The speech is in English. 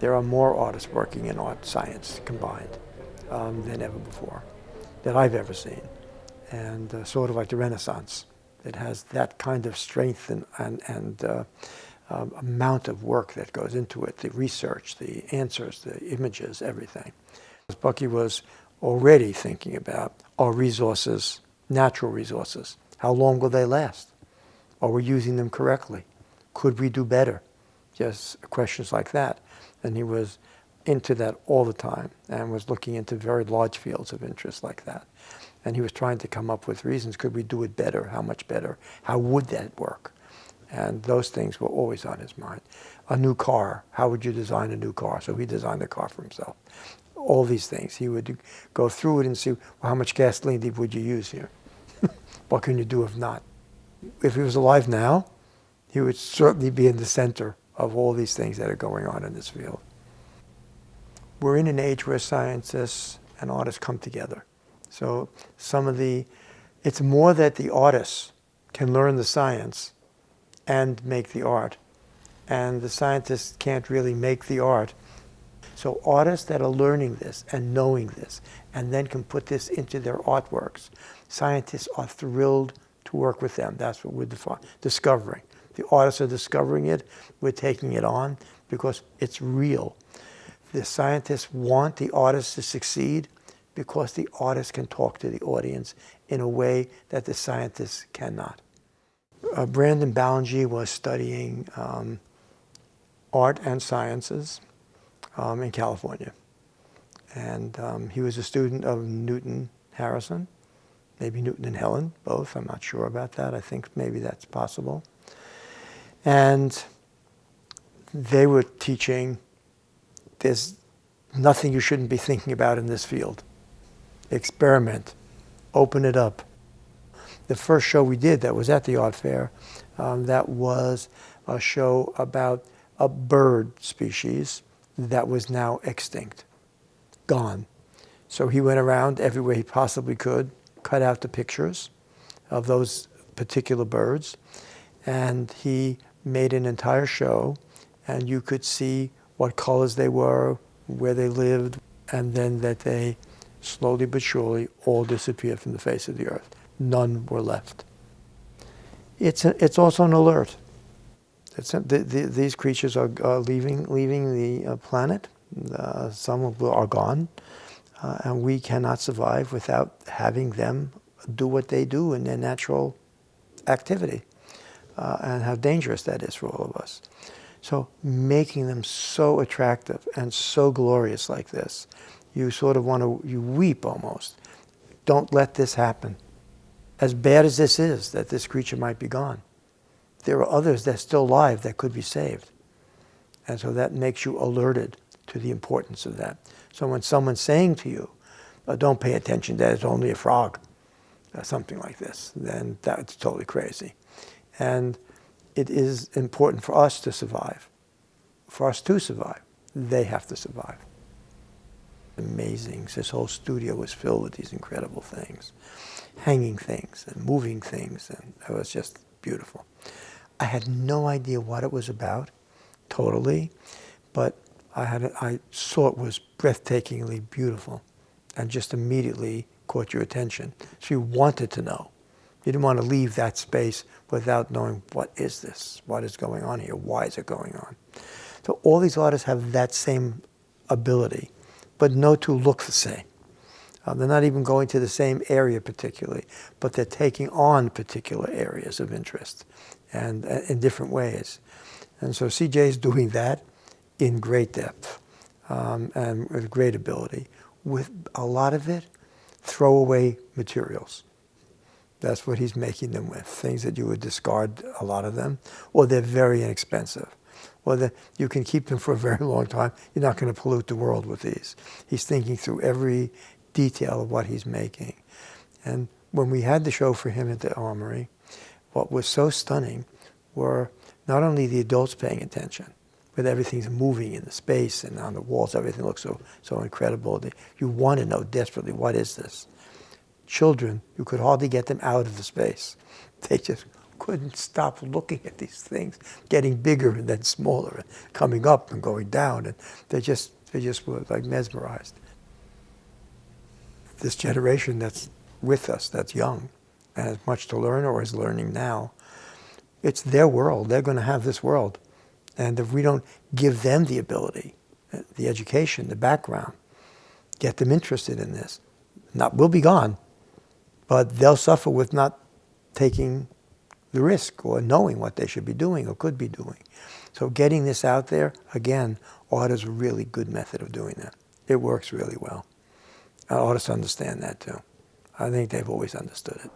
There are more artists working in art science combined than ever before, that I've ever seen. And sort of like the Renaissance. It has that kind of strength and amount of work that goes into it, the research, the answers, the images, everything. Bucky was already thinking about our resources, natural resources. How long will they last? Are we using them correctly? Could we do better? Just questions like that. And he was into that all the time and was looking into very large fields of interest like that. And he was trying to come up with reasons. Could we do it better? How much better? How would that work? And those things were always on his mind. A new car. How would you design a new car? So he designed a car for himself. All these things. He would go through it and see, well, how much gasoline would you use here? What can you do if not? If he was alive now, he would certainly be in the center of all these things that are going on in this field. We're in an age where scientists and artists come together. So it's more that the artists can learn the science and make the art. And the scientists can't really make the art. So artists that are learning this and knowing this and then can put this into their artworks, scientists are thrilled to work with them. That's what we're discovering. The artists are discovering it. We're taking it on because it's real. The scientists want the artists to succeed because the artist can talk to the audience in a way that the scientists cannot. Brandon Ballingy was studying art and sciences in California. And he was a student of Newton Harrison, maybe Newton and Helen, both. I'm not sure about that. I think maybe that's possible. And they were teaching, there's nothing you shouldn't be thinking about in this field. Experiment, open it up. The first show we did that was at the art fair, that was a show about a bird species that was now extinct, gone. So he went around everywhere he possibly could, cut out the pictures of those particular birds, and he made an entire show, and you could see what colors they were, where they lived, and then that they slowly but surely all disappeared from the face of the earth. None were left. It's also an alert. These creatures are leaving the planet. Some are gone, and we cannot survive without having them do what they do in their natural activity, and how dangerous that is for all of us. So making them so attractive and so glorious like this, you sort of you weep almost. Don't let this happen. As bad as this is, that this creature might be gone, there are others that are still alive that could be saved. And so that makes you alerted to the importance of that. So when someone's saying to you, don't pay attention, that it's only a frog, something like this, then that's totally crazy. And it is important for us to survive. For us to survive, they have to survive. Amazing. This whole studio was filled with these incredible things. Hanging things and moving things, and it was just beautiful. I had no idea what it was about, totally, but I saw it was breathtakingly beautiful and just immediately caught your attention. So you wanted to know. You didn't want to leave that space without knowing, what is this? What is going on here? Why is it going on? So all these artists have that same ability, but no two look the same. They're not even going to the same area particularly, but they're taking on particular areas of interest and in different ways. And so CJ is doing that in great depth and with great ability, with a lot of it throwaway materials. That's what he's making them with, things that you would discard, a lot of them, or they're very inexpensive. Or you can keep them for a very long time. You're not going to pollute the world with these. He's thinking through every detail of what he's making. And when we had the show for him at the Armory, what was so stunning were not only the adults paying attention, but everything's moving in the space and on the walls, everything looks so incredible. You want to know desperately, what is this? Children, you could hardly get them out of the space. They just couldn't stop looking at these things getting bigger and then smaller and coming up and going down, and they just were like mesmerized. This generation that's with us, that's young, and has much to learn or is learning now, it's their world. They're going to have this world. And if we don't give them the ability, the education, the background, get them interested in this, we'll be gone, but they'll suffer with not taking the risk or knowing what they should be doing or could be doing. So getting this out there, again, art is a really good method of doing that. It works really well. Artists understand that too. I think they've always understood it.